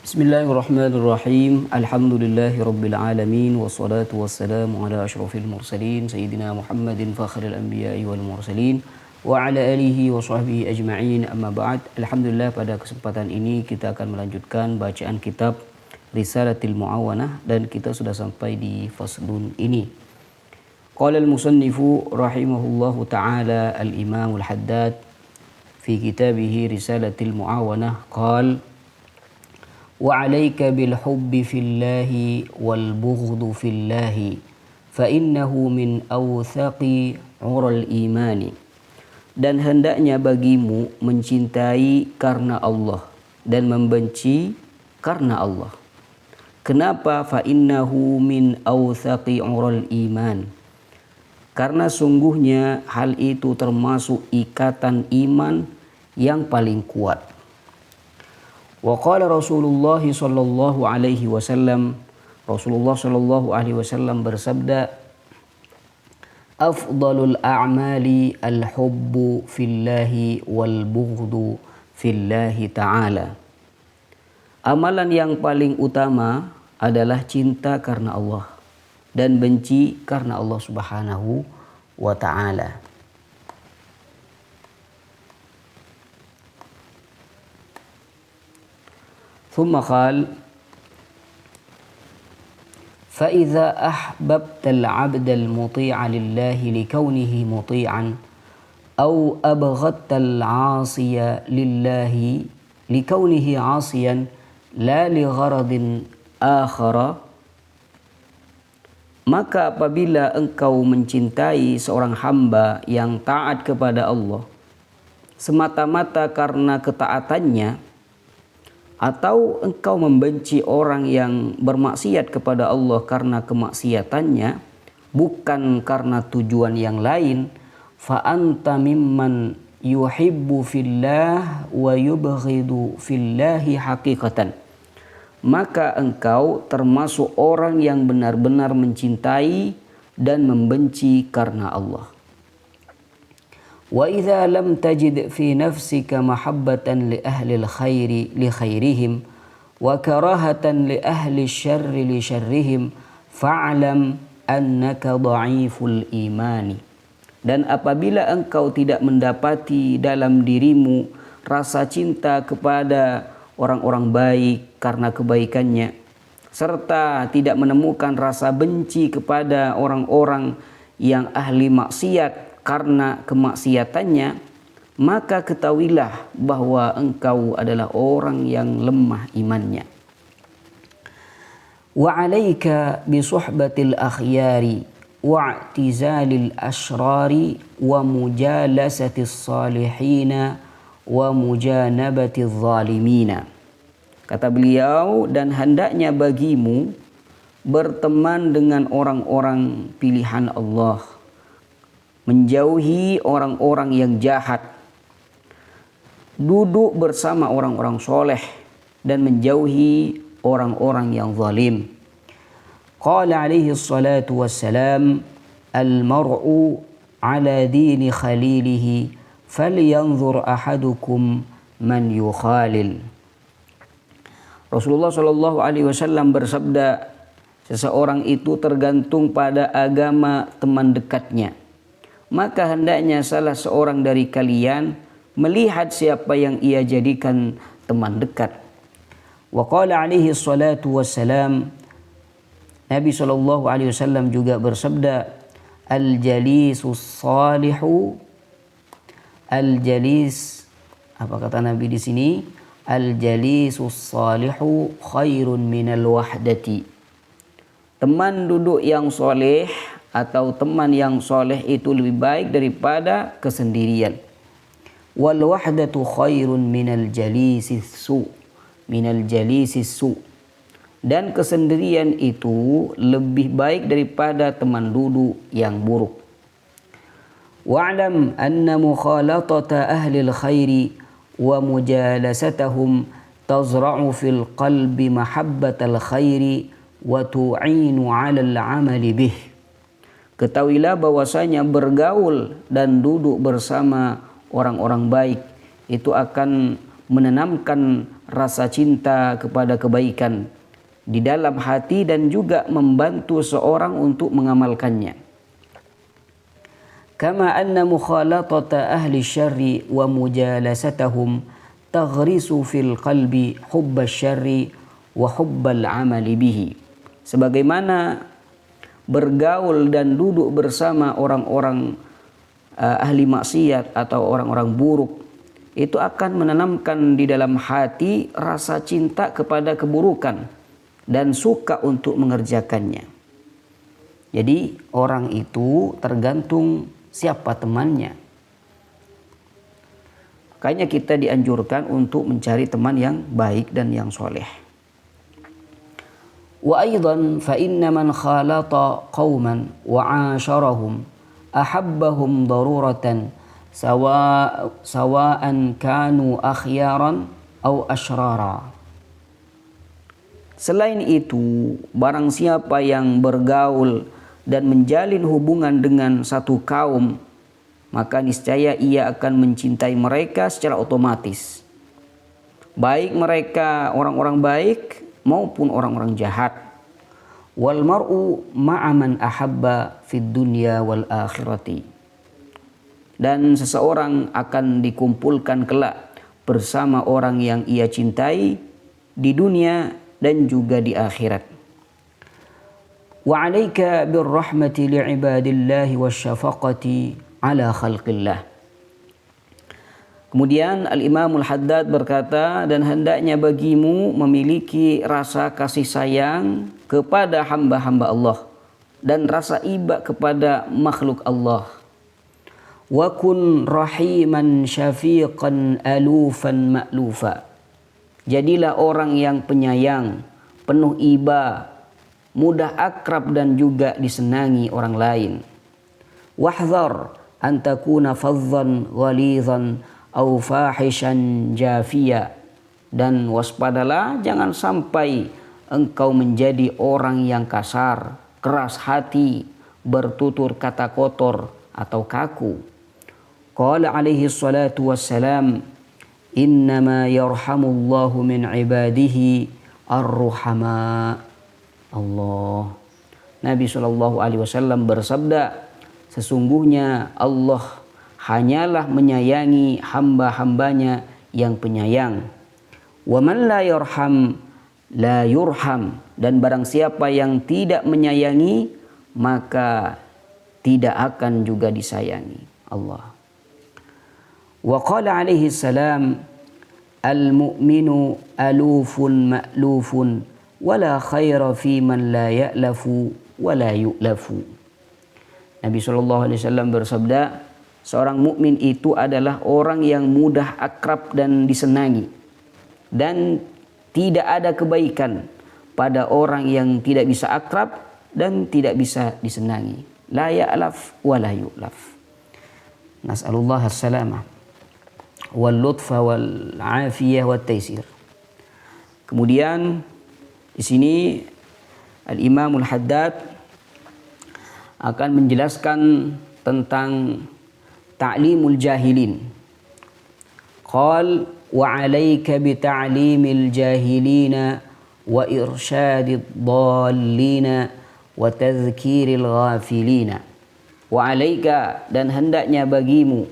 Bismillahirrahmanirrahim. Alhamdulillahirabbil alamin wassalatu wassalamu ala asyrafil mursalin sayyidina Muhammadin fakhril anbiya'i wal mursalin wa ala alihi wa sahbihi ajma'in. Amma ba'd. Alhamdulillah, pada kesempatan ini kita akan melanjutkan bacaan kitab Risalatil Mu'awanah dan kita sudah sampai di faslun ini. Qala al-musannifu rahimahullahu ta'ala al-Imam al-Haddad fi kitabih Risalatil Mu'awanah qala وعليك بالحب في الله والبغض في الله فإنه من أوثق عرى الإيمان. Dan hendaknya bagimu mencintai karena Allah dan membenci karena Allah. Kenapa? فإنه من أوثق عرى الإيمان. Karena sungguhnya hal itu termasuk ikatan iman yang paling kuat. Wa qala Rasulullah sallallahu alaihi wasallam, Rasulullah sallallahu alaihi wasallam bersabda, afdalul a'mali al-hubbu fillahi wal bughdu fillahi ta'ala. Amalan yang paling utama adalah cinta karena Allah dan benci karena Allah Subhanahu wa ta'ala. ثم قال فإذا أحببت العبد المطيع لله لكونه مطيعا أو أبغضت العاصي لله لكونه عاصيا لا لغرض آخر, maka apabila engkau mencintai seorang hamba yang taat kepada Allah semata-mata karena ketaatannya, atau engkau membenci orang yang bermaksiat kepada Allah karena kemaksiatannya, bukan karena tujuan yang lain, fa anta mimman yuhibbu fillah wa yubghidu fillahi haqiqatan. Maka engkau termasuk orang yang benar-benar mencintai dan membenci karena Allah. Wa idza lam tajid fi nafsika mahabbatan li ahli al-khairi li khairihim wa karahatan li ahli syarri li syarrihim fa'lam annaka dha'iful imani. Dan apabila engkau tidak mendapati dalam dirimu rasa cinta kepada orang-orang baik karena kebaikannya, serta tidak menemukan rasa benci kepada orang-orang yang ahli maksiat karena kemaksiatannya, maka ketahuilah bahwa engkau adalah orang yang lemah imannya. Wa 'alaika bi suhbatil akhyari wa i'tizalil asyrari wa mujalasatis salihina wa mujanabatiz zalimina. Kata beliau, dan hendaknya bagimu berteman dengan orang-orang pilihan Allah, menjauhi orang-orang yang jahat, duduk bersama orang-orang soleh, dan menjauhi orang-orang yang zalim. Qala alaihi salatu wassalam, al-mar'u ala dini khalilihi falyanzur ahadukum man yukhalil. Rasulullah sallallahu alaihi wasallam bersabda, seseorang itu tergantung pada agama teman dekatnya. Maka hendaknya salah seorang dari kalian melihat siapa yang ia jadikan teman dekat. Wa qala alaihi salatu wassalam, Nabi sallallahu alaihi wasallam juga bersabda, al-jalisus salihu, al-jalis, apa kata Nabi di sini? Al-jalisus salihu khairun minal wahdati. Teman duduk yang soleh atau teman yang soleh itu lebih baik daripada kesendirian. Wal wahdatu khairun minal jalisis su. Dan kesendirian itu lebih baik daripada teman duduk yang buruk. Wa'lam anna mukhalatata ahli al-khairi wa mujalasatahum tazra'u fil qalbi mahabbatal khairi wa tu'inu 'ala al-'amali bih. Ketahuilah bahwasanya bergaul dan duduk bersama orang-orang baik itu akan menanamkan rasa cinta kepada kebaikan di dalam hati dan juga membantu seorang untuk mengamalkannya. Kama anna mukhalatata ahli syarri wa mujalasatahum taghrisu fil qalbi hubbas syarri wa hubbal amali bihi. Sebagaimana bergaul dan duduk bersama orang-orang ahli maksiat atau orang-orang buruk itu akan menanamkan di dalam hati rasa cinta kepada keburukan dan suka untuk mengerjakannya. Jadi orang itu tergantung siapa temannya. Makanya kita dianjurkan untuk mencari teman yang baik dan yang soleh. Wa aidan fa inna man khalata qauman wa 'asharahum ahabbahum daruratan sawa'an kanu akhyaran aw asyrara. Selain itu, barang siapa yang bergaul dan menjalin hubungan dengan satu kaum, maka niscaya ia akan mencintai mereka secara otomatis. Baik mereka orang-orang baik maupun orang-orang jahat. Wal mar'u ma'a man ahabba fid dunya wal akhirati. Dan seseorang akan dikumpulkan kelak bersama orang yang ia cintai di dunia dan juga di akhirat. Wa 'alaika birrahmati li'ibadillahi wasyafaqati 'ala khalqillah. Kemudian Al-Imamul Haddad berkata, dan hendaknya bagimu memiliki rasa kasih sayang kepada hamba-hamba Allah dan rasa iba kepada makhluk Allah. Wa kun rahiman syafiqan alufan ma'lufa. Jadilah orang yang penyayang, penuh iba, mudah akrab dan juga disenangi orang lain. Wahdhar an takuna fadhan ghalidhan aw fahishan jafiya. Dan waspadalah jangan sampai engkau menjadi orang yang kasar, keras hati, bertutur kata kotor atau kaku. Qala alaihi salatu wassalam, innama yarhamullahu min ibadihi ar-ruhama. Allah. Nabi SAW bersabda, sesungguhnya Allah hanyalah menyayangi hamba-hambanya yang penyayang. Wa man la yarham la yurham. Dan barang siapa yang tidak menyayangi, maka tidak akan juga disayangi Allah. Wa qala alaihi salam, al-mu'minu alufun ma'lufun wala khaira fi man la ya'lafu wala yu'lafu. Nabi SAW bersabda, seorang mukmin itu adalah orang yang mudah akrab dan disenangi, dan tidak ada kebaikan pada orang yang tidak bisa akrab dan tidak bisa disenangi. La ya'laf wa la yu'laf. Nas'alullah as-salamah wal lutfa wal afiyah wat taisir. Kemudian di sini Al-Imamul Haddad akan menjelaskan tentang ta'limul jahilin. Qal wa 'alaika bi ta'limil jahilina wa irsyadid dhallina wa tadhkiril ghafilina. Wa 'alaika, dan hendaknya bagimu,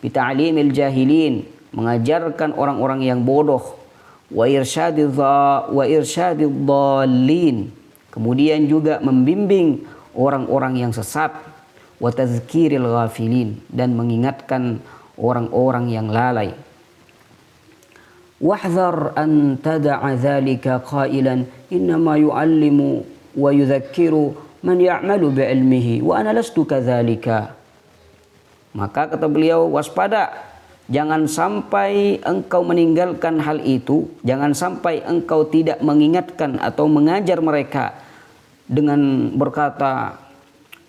bi ta'limil jahilin, mengajarkan orang-orang yang bodoh, wa irsyadid dhallin, kemudian juga membimbing orang-orang yang sesat, wa tadhkiril ghafilin, dan mengingatkan orang-orang yang lalai. Wahdhar an tada'a dhalika qailan innama yu'allimu wa yudhakkiru man ya'malu bi'ilmihi wa ana lastu kadzalika. Maka kata beliau, waspada, jangan sampai engkau meninggalkan hal itu, jangan sampai engkau tidak mengingatkan atau mengajar mereka dengan berkata,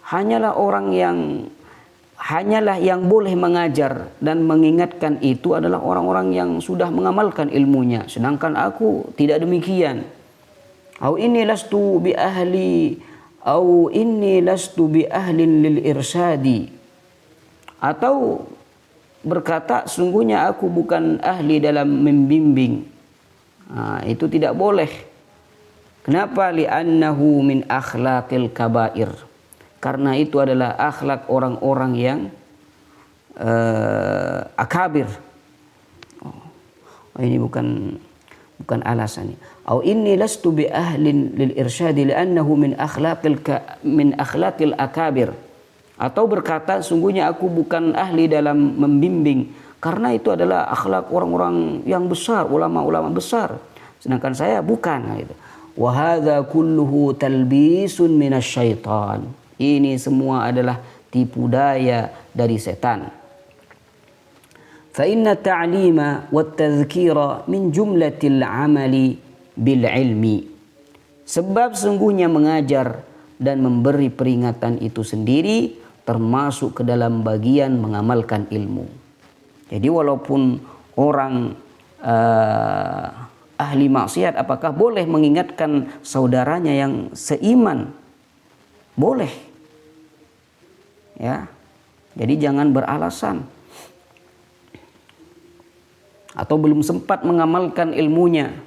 hanyalah yang boleh mengajar dan mengingatkan itu adalah orang-orang yang sudah mengamalkan ilmunya, sedangkan aku tidak demikian. Inni lastu bi ahlin lil irsadi. Atau berkata, sungguhnya aku bukan ahli dalam membimbing. Itu tidak boleh. Kenapa? Li'annahu min akhlaqil kabair. Karena itu adalah akhlak orang-orang yang akabir. Ini bukan alasan. Au inni lastu bi ahlin lil irsyad li'annahu min akhlaqil akabir. Atau berkata, sungguhnya aku bukan ahli dalam membimbing karena itu adalah akhlak orang-orang yang besar, ulama-ulama besar. Sedangkan saya bukan gitu. Wa hadza kulluhu talbisun minasyaitan. Ini semua adalah tipu daya dari setan. Fa inna ta'lima wat tadhkira min jumlatil amali bil ilmi. Sebab sungguhnya mengajar dan memberi peringatan itu sendiri termasuk ke dalam bagian mengamalkan ilmu. Jadi walaupun orang ahli maksiat, apakah boleh mengingatkan saudaranya yang seiman? Boleh. Ya. Jadi jangan beralasan. Atau belum sempat mengamalkan ilmunya.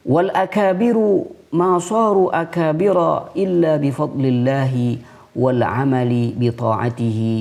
Wal akabiru ma saru akabira illa bifadlillahi wal amali bi ta'atihi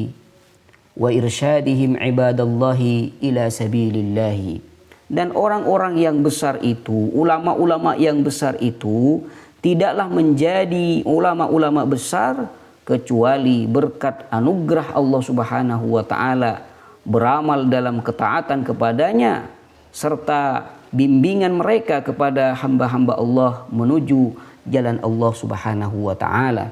wa irsyadihim ibadallahi ila sabilillahi. Dan orang-orang yang besar itu, ulama-ulama yang besar itu tidaklah menjadi ulama-ulama besar kecuali berkat anugerah Allah Subhanahu wa taala, beramal dalam ketaatan kepadanya serta bimbingan mereka kepada hamba-hamba Allah menuju jalan Allah Subhanahu wa taala.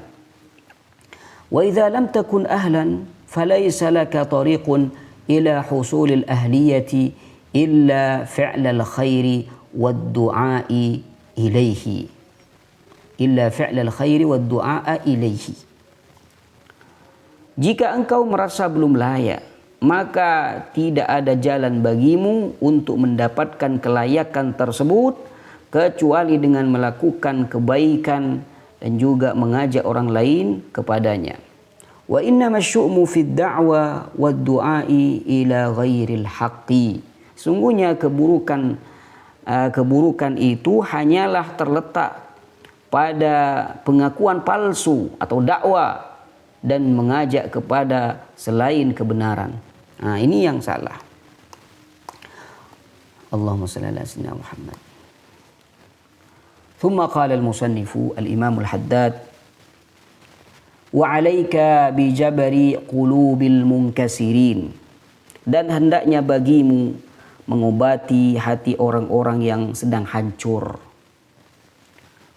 Wa idza lam takun ahlan falaysa laka tariqun ila husulil ahliyati illa fi'lal khairi wad du'a'i ilaihi. Illa fi'lal khairi wad du'a'a ilaihi. Jika engkau merasa belum layak, maka tidak ada jalan bagimu untuk mendapatkan kelayakan tersebut kecuali dengan melakukan kebaikan dan juga mengajak orang lain kepadanya. Wa innama syu'mu fid da'wa wad du'a'i ila ghairil haqqi. Sungguhnya keburukan itu hanyalah terletak pada pengakuan palsu atau dakwah dan mengajak kepada selain kebenaran. Ini yang salah. Allahumma shalli ala sayyidina Muhammad. Thumma qala al-musannifu al-imam al-Haddad wa 'alaika bi jabri qulubil munkasirin. Dan hendaknya bagimu mengobati hati orang-orang yang sedang hancur.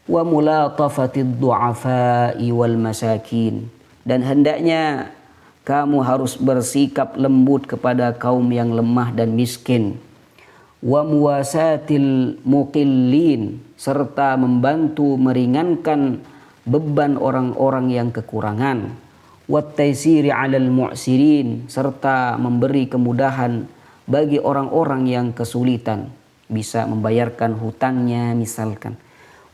Wa mulatafatid du'afa'i wal masakin. Dan hendaknya kamu harus bersikap lembut kepada kaum yang lemah dan miskin. Wa muwasatil muqillin. Serta membantu meringankan beban orang-orang yang kekurangan. Wat taysiri 'alal mu'sirin. Serta memberi kemudahan bagi orang-orang yang kesulitan, bisa membayarkan hutangnya misalkan.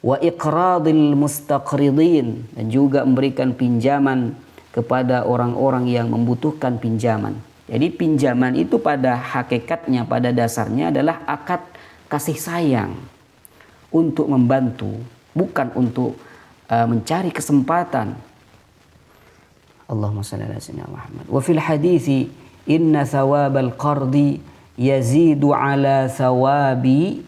Wa iqradil mustaqridin, dan juga memberikan pinjaman kepada orang-orang yang membutuhkan pinjaman. Jadi pinjaman itu pada hakikatnya, pada dasarnya adalah akad kasih sayang untuk membantu, bukan untuk mencari kesempatan. Allahumma shalli ala sayyidina Muhammad. Wa fil hadithi inna thawabal qardi yazidu ala thawabi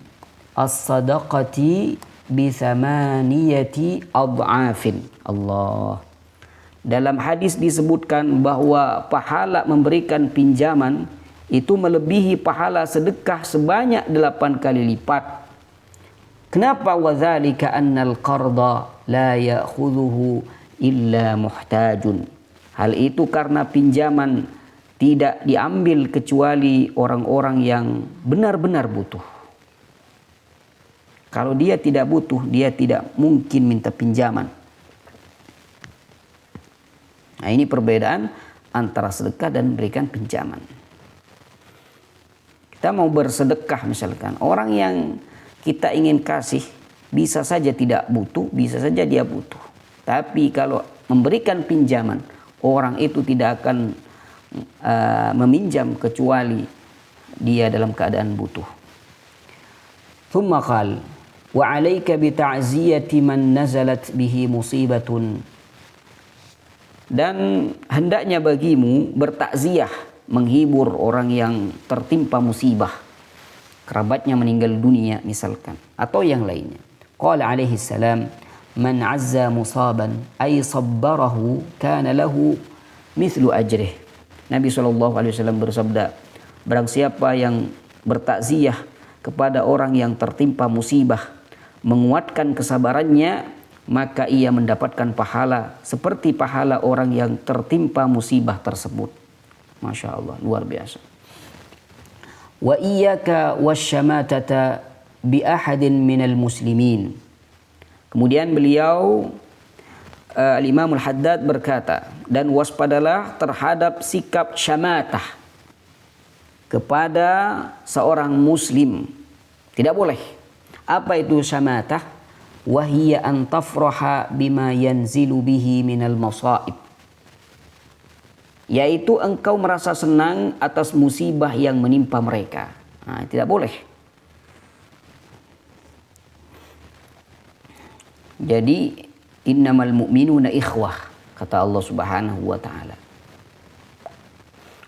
as-sadaqati bi thamaniyati ad'afin. Allah. Dalam hadis disebutkan bahwa pahala memberikan pinjaman itu melebihi pahala sedekah sebanyak 8 kali lipat. Kenapa? Wa dzalika annal qarda la ya'khudhuhu illa muhtajun. Hal itu karena pinjaman tidak diambil kecuali orang-orang yang benar-benar butuh. Kalau dia tidak butuh, dia tidak mungkin minta pinjaman. Nah, ini perbedaan antara sedekah dan memberikan pinjaman. Kita mau bersedekah misalkan, orang yang kita ingin kasih bisa saja tidak butuh, bisa saja dia butuh. Tapi kalau memberikan pinjaman, orang itu tidak akan meminjam kecuali dia dalam keadaan butuh. Thumma qala wa 'alaika bi ta'ziyati man nazalat bihi musibatun. Dan hendaknya bagimu bertakziah, menghibur orang yang tertimpa musibah, kerabatnya meninggal dunia misalkan, atau yang lainnya. Qala alaihi salam, man 'azza musaban ay sabbarahu kana lahu mithlu ajrih. Nabi SAW bersabda, barang siapa yang bertakziah kepada orang yang tertimpa musibah, menguatkan kesabarannya, maka ia mendapatkan pahala seperti pahala orang yang tertimpa musibah tersebut. Masya Allah, luar biasa. Wa iyyaka wasyamatata bi ahadin minal muslimin. Kemudian beliau Al-Imam Al-Haddad berkata, dan waspadalah terhadap sikap syamatah kepada seorang muslim. Tidak boleh. Apa itu syamatah? Wahiyya an tafraha bima yanzilu bihi minal masaib. Yaitu engkau merasa senang atas musibah yang menimpa mereka. Nah, tidak boleh. Jadi innamal mu'minuna ikhwah, kata Allah Subhanahu wa taala.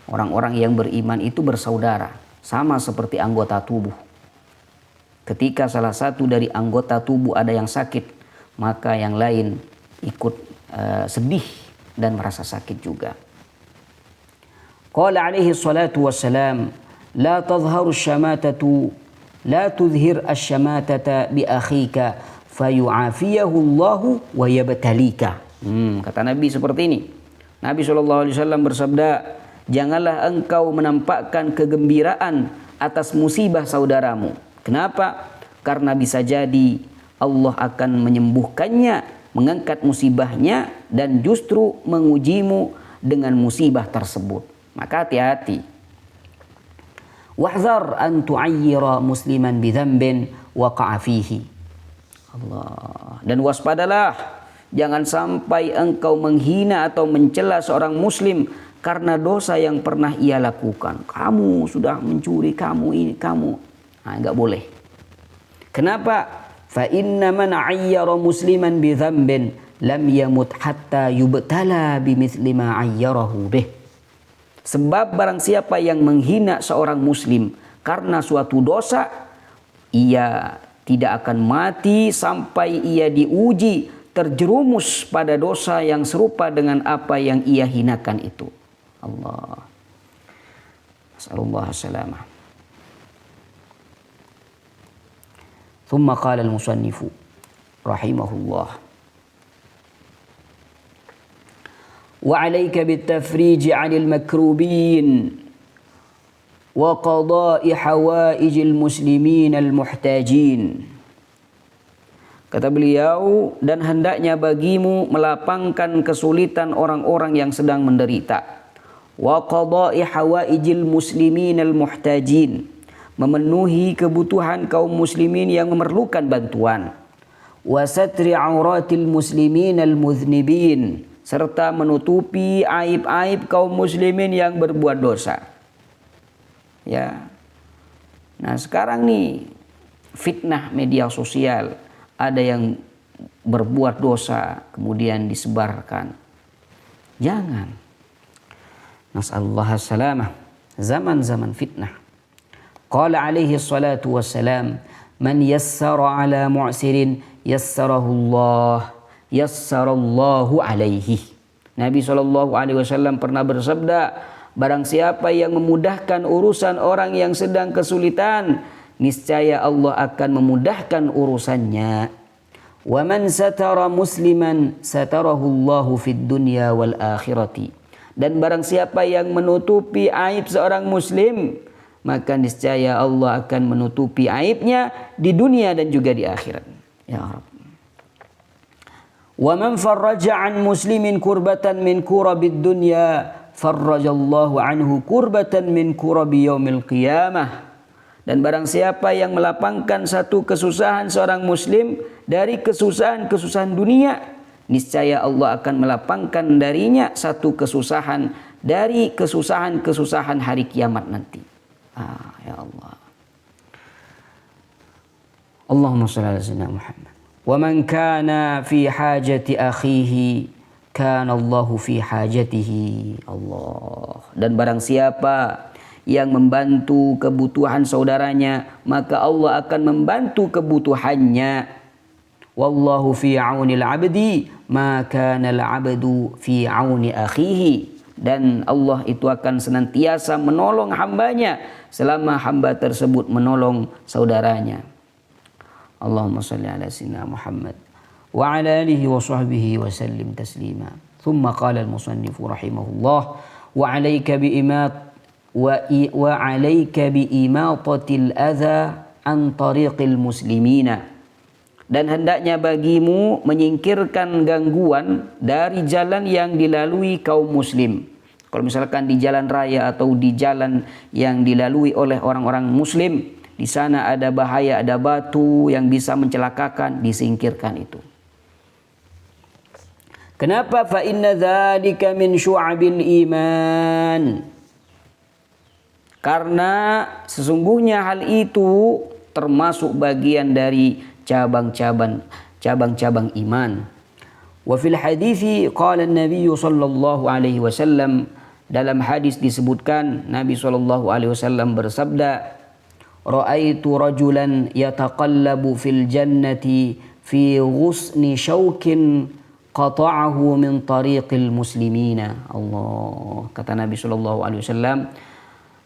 Orang-orang yang beriman itu bersaudara, sama seperti anggota tubuh. Ketika salah satu dari anggota tubuh ada yang sakit, maka yang lain ikut sedih dan merasa sakit juga. Qala alaihi salatu wassalam, la tadhharu syamatatu, la tudhhir asyamatata bi akhika fayu'afiyahu Allahu wa yabtalika. Kata Nabi seperti ini. Nabi SAW bersabda, janganlah engkau menampakkan kegembiraan atas musibah saudaramu. Kenapa? Karena bisa jadi Allah akan menyembuhkannya, mengangkat musibahnya, dan justru mengujimu dengan musibah tersebut. Maka hati-hati. Wahzar an tu'ayyira musliman bidhanbin waqa'a fihi. Allah. Dan waspadalah, jangan sampai engkau menghina atau mencela seorang muslim karena dosa yang pernah ia lakukan. Kamu sudah mencuri, kamu ini, kamu. Nah, enggak boleh. Kenapa? Fa inna man 'ayyara musliman bi dzambin lam yamut hatta yubtala bimithli ma 'ayyarahu bih. Sebab barang siapa yang menghina seorang muslim karena suatu dosa, ia tidak akan mati sampai ia diuji terjerumus pada dosa yang serupa dengan apa yang ia hinakan itu. Allah. Nasallallahu salamah. ثم قال المصنف رحمه الله وعليك بالتفريج عن المكروبين وقضاء حوائج المسلمين المحتاجين. Kata beliau, dan hendaknya bagimu melapangkan kesulitan orang-orang yang sedang menderita. Wa qada'i hawaijil muslimin al-muhtajin, memenuhi kebutuhan kaum muslimin yang memerlukan bantuan. Wa satri auratil muslimin al-mudhnibin, serta menutupi aib-aib kaum muslimin yang berbuat dosa. Ya. Nah, sekarang nih fitnah media sosial, ada yang berbuat dosa kemudian disebarkan. Jangan. Nasallahu salamah. Zaman-zaman fitnah. Qala alaihi salatu wassalam, man yassara ala mu'sirin yassarahullah, yassarallahu alaihi. Nabi SAW pernah bersabda, barang siapa yang memudahkan urusan orang yang sedang kesulitan, niscaya Allah akan memudahkan urusannya. Wa man satara musliman satarahullahu fid dunya wal akhirati. Dan barang siapa yang menutupi aib seorang muslim, maka niscaya Allah akan menutupi aibnya di dunia dan juga di akhirat. Ya Rabb. Wa man farraja an muslimin kurbatan min kurabid dunya farrajallahu anhu kurbatan min kurabi yaumil qiyamah. Dan barang siapa yang melapangkan satu kesusahan seorang muslim dari kesusahan-kesusahan dunia, niscaya Allah akan melapangkan darinya satu kesusahan dari kesusahan-kesusahan hari kiamat nanti. Ya Allah. Allahumma shalli ala sayyidina Muhammad. Wa man kana fi hajati akhihi kana Allahu fi hajatihi. Allah. Dan barang siapa yang membantu kebutuhan saudaranya, maka Allah akan membantu kebutuhannya. Wallahu fi aunil abdi ma kana al-abdu fi auni akhihi. Dan Allah itu akan senantiasa menolong hambanya selama hamba tersebut menolong saudaranya. Allahumma salli ala sayyidina Muhammad wa ala alihi wa sahbihi wa sallim taslima. Thumma qala al-musannif rahimahullah wa alayka bi imatatil adha an tariqil muslimina. Dan hendaknya bagimu menyingkirkan gangguan dari jalan yang dilalui kaum muslim. Kalau misalkan di jalan raya atau di jalan yang dilalui oleh orang-orang muslim, di sana ada bahaya, ada batu yang bisa mencelakakan, disingkirkan itu. Kenapa? Fa inna dzalika min syu'abil iman. Karena sesungguhnya hal itu termasuk bagian dari cabang-cabang iman. Wa fil hadithi qala an-nabiy sallallahu alaihi wasallam, dalam hadis disebutkan Nabi sallallahu alaihi wasallam bersabda, ra'aitu rajulan yataqallabu fil jannati fi ghusni syaukin qata'ahu min tariqil muslimina. Allah, kata Nabi sallallahu alaihi wasallam,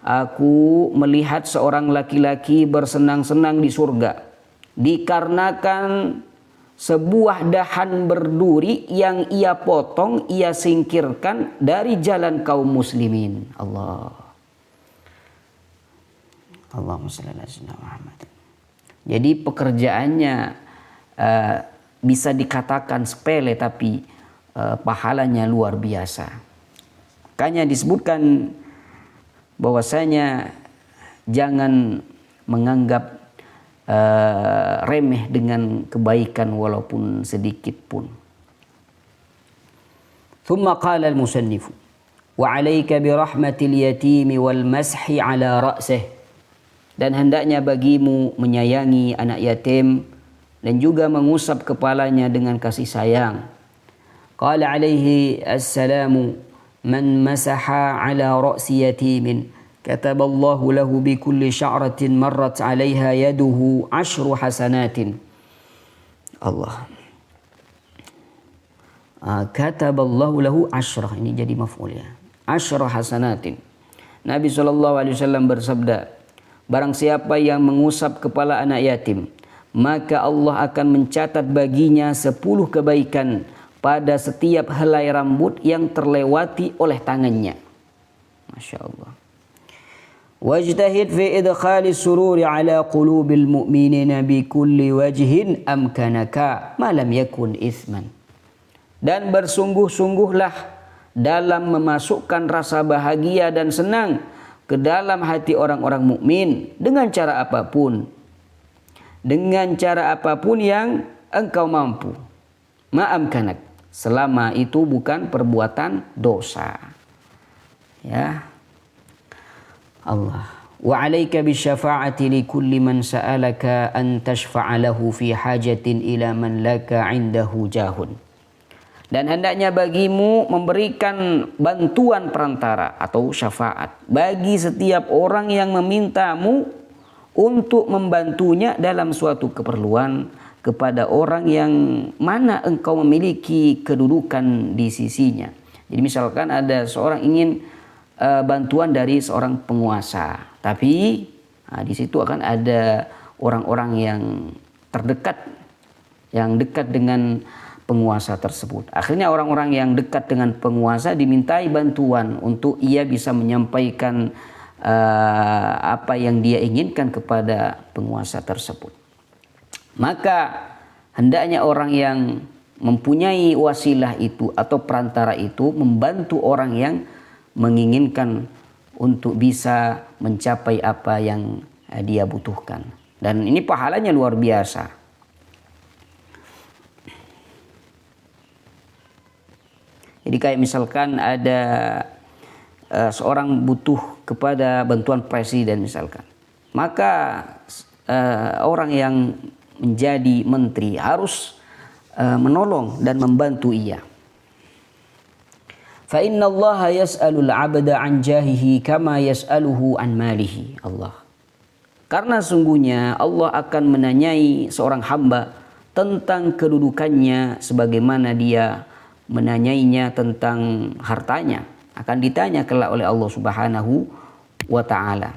aku melihat seorang laki-laki bersenang-senang di surga dikarenakan sebuah dahan berduri yang ia potong, ia singkirkan dari jalan kaum muslimin. Allahumma shalli ala sayyidina Muhammad. Jadi pekerjaannya bisa dikatakan sepele, tapi pahalanya luar biasa. Makanya disebutkan bahwasanya jangan menganggap remeh dengan kebaikan walaupun sedikit pun. Thumma qala al-musannif wa 'alaika bi rahmatil yatim wal mashi 'ala ra'sihi. Dan hendaknya bagimu menyayangi anak yatim dan juga mengusap kepalanya dengan kasih sayang. Qala alaihi assalamu man masaha 'ala ra'si yatimin kataballahu lahu bi kulli sya'ratin marrat 'alaiha yaduhu 10 hasanatin. Allah. Kataballahu lahu 10, ini jadi maf'ul ya. 10 hasanatin. Nabi SAW bersabda, barang siapa yang mengusap kepala anak yatim, maka Allah akan mencatat baginya 10 kebaikan pada setiap helai rambut yang terlewati oleh tangannya. Masya Allah. Wajtahid fi idkhali sururi ala qulubil mu'minina bi kulli wajhin amkanaka ma lam yakun ithman. Dan bersungguh-sungguhlah dalam memasukkan rasa bahagia dan senang ke dalam hati orang-orang mukmin dengan cara apapun. Dengan cara apapun yang engkau mampu. Ma'amkanak, selama itu bukan perbuatan dosa. Ya. Allah. Wa 'alaika bisyafa'ati li kulli man sa'alaka an tashfa'a lahu fi hajatin ila man laka 'indahu jahun. Dan hendaknya bagimu memberikan bantuan perantara atau syafaat bagi setiap orang yang memintamu untuk membantunya dalam suatu keperluan kepada orang yang mana engkau memiliki kedudukan di sisinya. Jadi misalkan ada seorang ingin bantuan dari seorang penguasa, tapi di situ akan ada orang-orang yang terdekat, yang dekat dengan penguasa tersebut. Akhirnya orang-orang yang dekat dengan penguasa dimintai bantuan untuk ia bisa menyampaikan apa yang dia inginkan kepada penguasa tersebut. Maka hendaknya orang yang mempunyai wasilah itu atau perantara itu membantu orang yang menginginkan untuk bisa mencapai apa yang dia butuhkan. Dan ini pahalanya luar biasa. Jadi kayak misalkan ada seorang butuh kepada bantuan presiden misalkan, maka orang yang menjadi menteri harus menolong dan membantu ia. Fa inna Allah yas'alul 'abda 'an jahihi kama yas'aluhu 'an malihi. Allah. Karena sungguhnya Allah akan menanyai seorang hamba tentang kedudukannya sebagaimana dia menanyainya tentang hartanya. Akan ditanya kelak oleh Allah Subhanahu wa taala.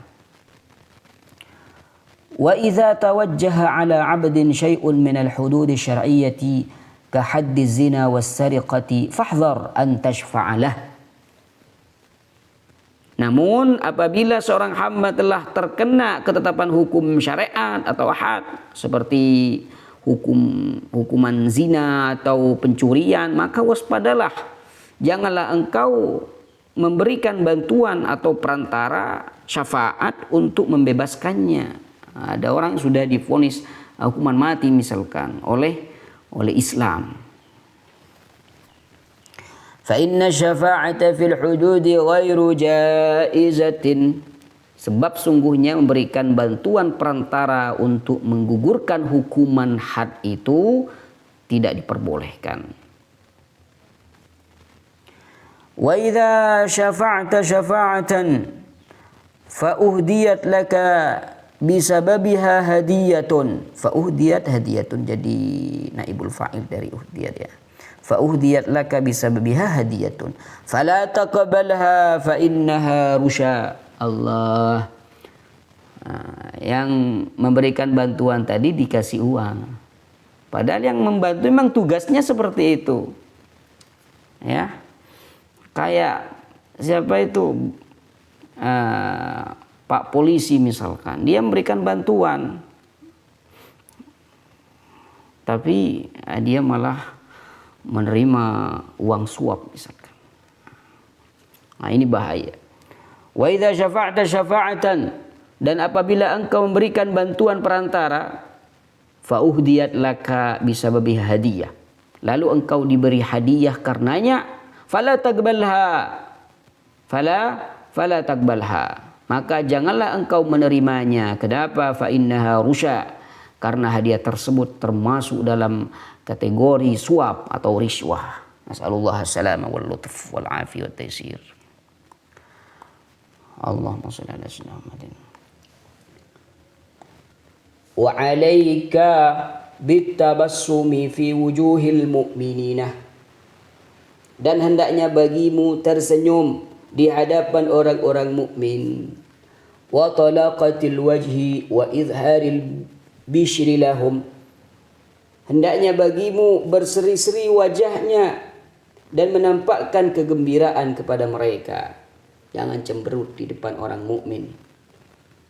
Wa idza tawajjaha 'ala 'abdin syai'un min al-hudud asy-syar'iyyati ka haddi zina was-sariqati fahdhar an tashfa'a lah. Namun apabila seorang hamba telah terkena ketetapan hukum syariat atau had seperti hukuman zina atau pencurian, maka waspadalah, janganlah engkau memberikan bantuan atau perantara syafaat untuk membebaskannya. Ada orang yang sudah divonis hukuman mati misalkan oleh Islam. Fa inna syafa'ata fil hududi ghairu jaizatin. Sebab sungguhnya memberikan bantuan perantara untuk menggugurkan hukuman had itu tidak diperbolehkan. Wa idza syafa'ta syafa'atan fa uhdiyat laka bisababiha hadiyatun. Fa uhdiyat hadiyatun, jadi naibul fa'il dari uhdiyat ya. Fa uhdiyat laka bisababiha hadiyatun fala taqbalha fa innaha rusya. Allah. Yang memberikan bantuan tadi dikasih uang, padahal yang membantu memang tugasnya seperti itu ya. Kayak siapa itu Pak polisi misalkan, dia memberikan bantuan tapi dia malah menerima uang suap misalkan. Nah, ini bahaya. Wa idza syafa'ta syafa'atan, dan apabila engkau memberikan bantuan perantara, fa uhdiyat laka bisababi hadiyah, lalu engkau diberi hadiah karenanya, fala taqbalha maka janganlah engkau menerimanya. Kenapa? Fa innaha rusya, karena hadiah tersebut termasuk dalam kategori suap atau riswah. Nasallallahu as-salama wal lutf wal afiyah wat taysir. Allahumma shalli ala sayyidina Muhammadin. Wa 'alaika bitabassumi fi wujuhil mu'minina, dan hendaknya bagimu tersenyum di hadapan orang-orang mukmin. Wa talaqatil wajhi wa izharil bishri lahum, hendaknya bagimu berseri-seri wajahnya dan menampakkan kegembiraan kepada mereka. Jangan cemberut di depan orang mukmin.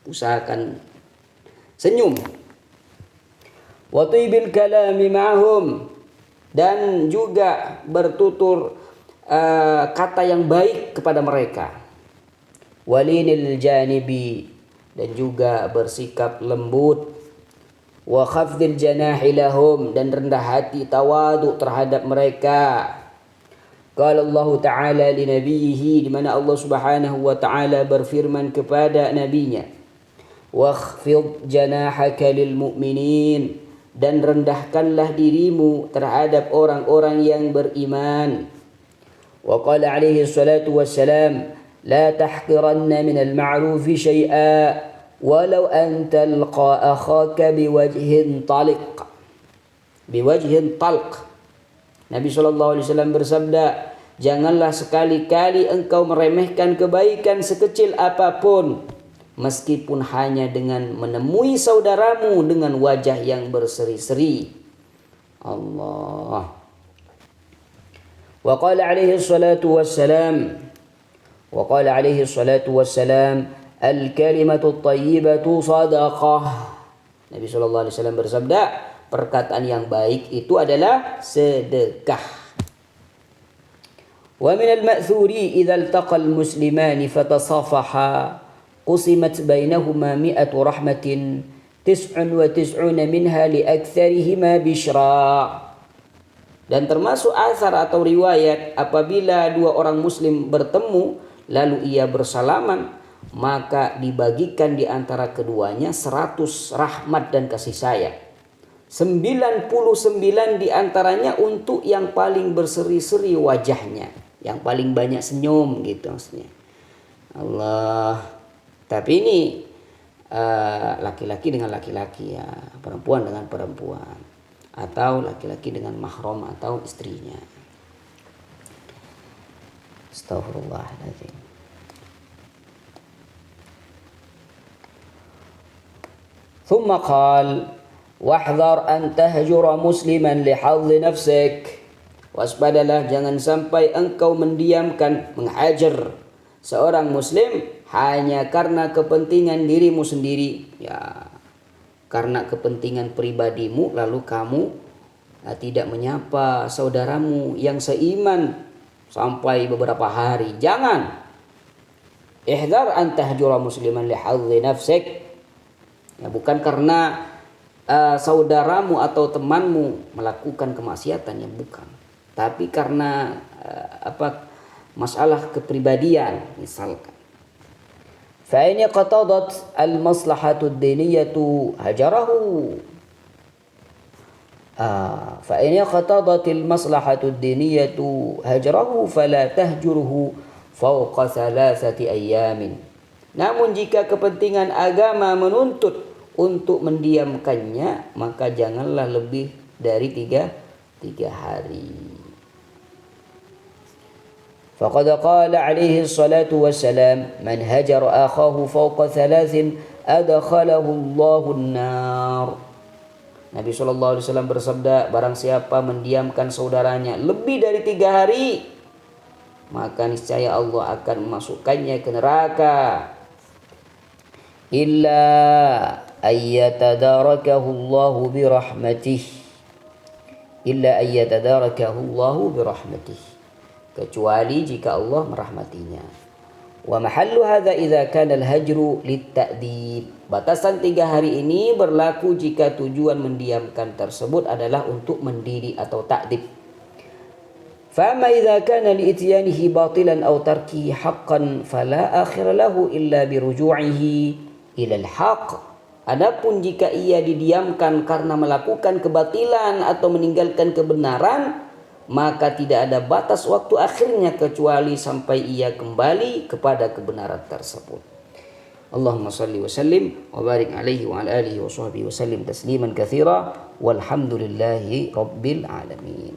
Usahakan senyum. Wa tibil kalami ma'hum, dan juga bertutur kata yang baik kepada mereka. Walinil janibi, dan juga bersikap lembut. Wa khafdil janahi lahum, dan rendah hati tawadu terhadap mereka. Qala Allah Ta'ala li nabiyhi, di mana Allah Subhanahu wa Ta'ala berfirman kepada nabinya, wakhfid janahaka lil mu'minin, dan rendahkanlah dirimu terhadap orang-orang yang beriman. Wa qala alaihi salatu wassalam, la tahqiranna minal ma'rufi syai'a walau an talqa akhaka biwajhin talq. Nabi SAW bersabda, janganlah sekali-kali engkau meremehkan kebaikan sekecil apapun, meskipun hanya dengan menemui saudaramu dengan wajah yang berseri-seri. Allah. Wa qala alaihi salatu wassalam, al-kalimatu at-tayyibatu sadaqah. Nabi SAW bersabda, perkataan yang baik itu adalah sedekah. Wa min al-ma'thuri idza iltaqa al-muslimani fatasafaha qusimat bainahuma 100 rahmatin 99 minha li aktharihima bishra. Dan termasuk asar atau riwayat, apabila dua orang muslim bertemu lalu ia bersalaman, maka dibagikan di antara keduanya 100 rahmat dan kasih sayang. 99 di antaranya untuk yang paling berseri-seri wajahnya, yang paling banyak senyum gitu maksudnya. Allah. Tapi ini laki-laki dengan laki-laki ya, perempuan dengan perempuan, atau laki-laki dengan mahram atau istrinya. Astaghfirullahaladzim. Thumma qal wahdhar an tahjura musliman lihadhi nafsik. Waspadalah jangan sampai engkau mendiamkan, menghajar seorang muslim hanya karena kepentingan dirimu sendiri. Ya, karena kepentingan pribadimu lalu kamu tidak menyapa saudaramu yang seiman sampai beberapa hari. Jangan. Ihdar an tahjura musliman lihadhi nafsik. Ya, bukan karena saudaramu atau temanmu melakukan kemaksiatan, yang bukan. Tapi karena masalah kepribadian misalkan. فإن اقتضت المصلحة الدينية هجره فإن اقتضت المصلحة الدينية هجره فلا تهجره فوق 3 أيام. Namun jika kepentingan agama menuntut untuk mendiamkannya, maka janganlah lebih dari tiga hari. فقد قال عليه الصلاة والسلام من هجر أخاه فوق 3 أدخله الله النار. Nabi SAW bersabda, barang siapa mendiamkan saudaranya lebih dari 3 hari, maka niscaya Allah akan memasukkannya ke neraka. Illa ayyatadarakahu Allah birahmatih. Illa ayyatadarakahu Allah birahmatih. Kecuali jika Allah merahmatinya. Wa mahallu hadza idza kana al-hajru lit-ta'dib. Batasan 3 hari ini berlaku jika tujuan mendiamkan tersebut adalah untuk mendidik atau ta'dib. Fama idza kana li'ityanihi batilan aw tarkihi haqqan fala akhir lahu illa biruju'ihi ila al-haqq. Adapun jika ia didiamkan karena melakukan kebatilan atau meninggalkan kebenaran, maka tidak ada batas waktu akhirnya kecuali sampai ia kembali kepada kebenaran tersebut. Allahumma salli wa sallim wa barik alaihi wa ala alihi wa sahbihi wa sallim tasliman katsira walhamdulillahi rabbil alamin.